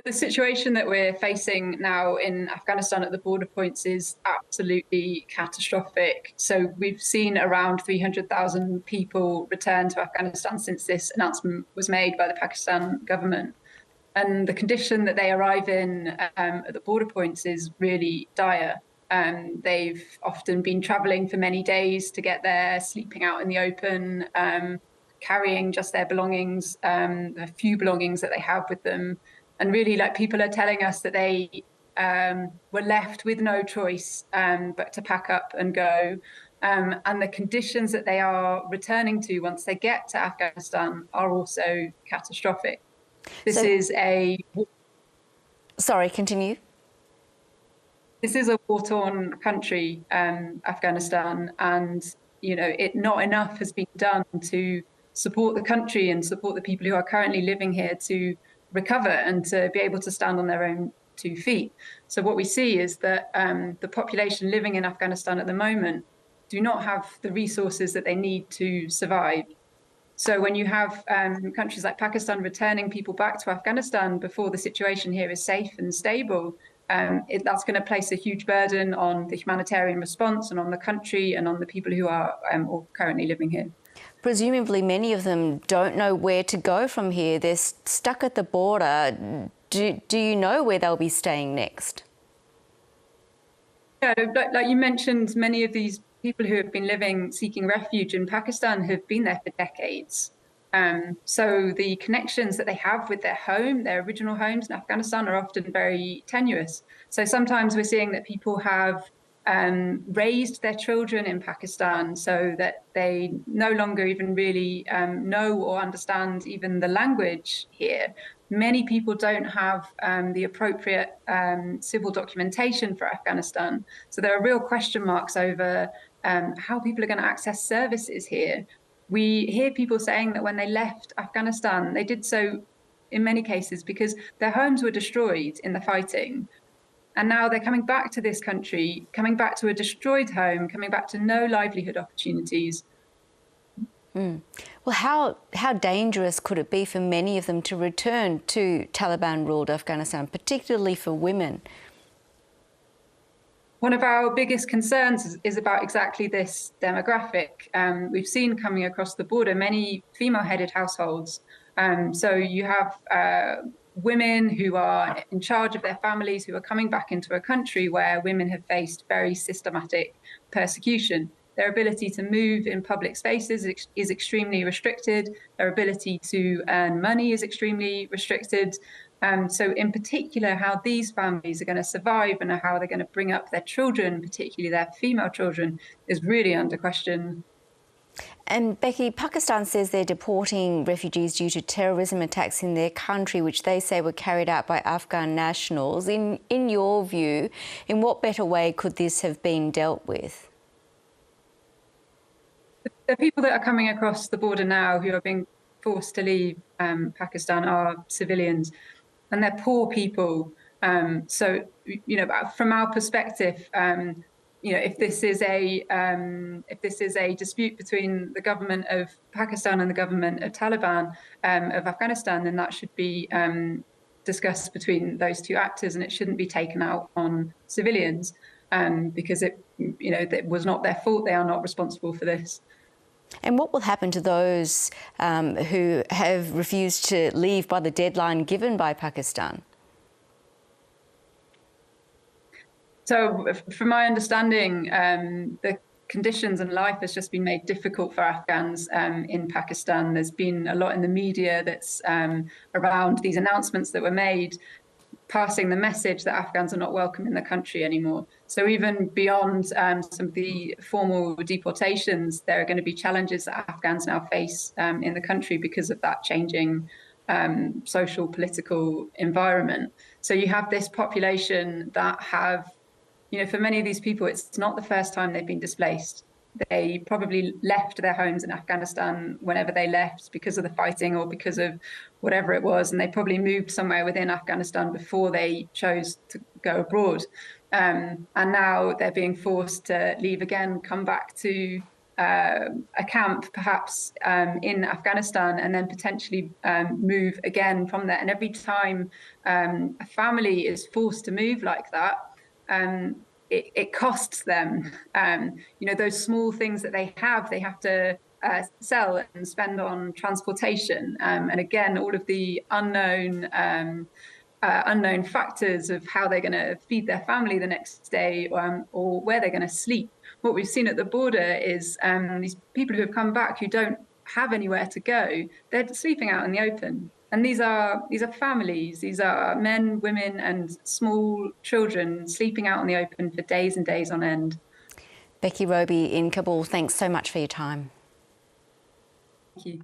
The situation that we're facing now in Afghanistan at the border points is absolutely catastrophic. So we've seen around 300,000 people return to Afghanistan since this announcement was made by the Pakistan government. And the condition that they arrive in at the border points is really dire. They've often been traveling for many days to get there, sleeping out in the open, carrying just their belongings, the few belongings that they have with them. And really, like, people are telling us that they were left with no choice but to pack up and go. And the conditions that they are returning to once they get to Afghanistan are also catastrophic. This is a... Sorry, continue. This is a war-torn country, Afghanistan, and not enough has been done to support the country and support the people who are currently living here to recover and to be able to stand on their own 2 feet. So what we see is that the population living in Afghanistan at the moment do not have the resources that they need to survive. So when you have countries like Pakistan returning people back to Afghanistan before the situation here is safe and stable, that's going to place a huge burden on the humanitarian response and on the country and on the people who are all currently living here. Presumably many of them don't know where to go from here. They're stuck at the border. Do you know where they'll be staying next? Yeah, like you mentioned, many of these people who have been seeking refuge in Pakistan have been there for decades. So the connections that they have with their home, their original homes in Afghanistan, are often very tenuous. So sometimes we're seeing that people have raised their children in Pakistan so that they no longer even really know or understand even the language here. Many people don't have the appropriate civil documentation for Afghanistan. So there are real question marks over how people are going to access services here. We hear people saying that when they left Afghanistan, they did so in many cases because their homes were destroyed in the fighting. And now they're coming back to this country, coming back to a destroyed home, coming back to no livelihood opportunities. Well, how dangerous could it be for many of them to return to Taliban-ruled Afghanistan, particularly for women? One of our biggest concerns is about exactly this demographic. We've seen coming across the border many female-headed households. So you have women who are in charge of their families who are coming back into a country where women have faced very systematic persecution. Their ability to move in public spaces is extremely restricted. Their ability to earn money is extremely restricted. So in particular, how these families are going to survive and how they're going to bring up their children, particularly their female children, is really under question. And Becky, Pakistan says they're deporting refugees due to terrorism attacks in their country, which they say were carried out by Afghan nationals. In your view, in what better way could this have been dealt with? The people that are coming across the border now who are being forced to leave Pakistan are civilians, and they're poor people. So, from our perspective, if this is a dispute between the government of Pakistan and the government of Taliban of Afghanistan, then that should be discussed between those two actors, and it shouldn't be taken out on civilians because it was not their fault. They are not responsible for this. And what will happen to those who have refused to leave by the deadline given by Pakistan? So from my understanding, the conditions and life has just been made difficult for Afghans in Pakistan. There's been a lot in the media that's around these announcements that were made, passing the message that Afghans are not welcome in the country anymore. So even beyond some of the formal deportations, there are going to be challenges that Afghans now face in the country because of that changing social, political environment. So you have this population that have, for many of these people, it's not the first time they've been displaced. They probably left their homes in Afghanistan whenever they left because of the fighting or because of whatever it was, and they probably moved somewhere within Afghanistan before they chose to go abroad. And now they're being forced to leave again, come back to a camp, perhaps in Afghanistan, and then potentially move again from there. And every time a family is forced to move like that, it costs them. Those small things that they have to sell and spend on transportation. And again, all of the unknown factors of how they're going to feed their family the next day, or where they're going to sleep. What we've seen at the border is these people who have come back who don't have anywhere to go. They're sleeping out in the open. And these are families. These are men, women, and small children sleeping out in the open for days and days on end. Becky Roby in Kabul, thanks so much for your time. Thank you.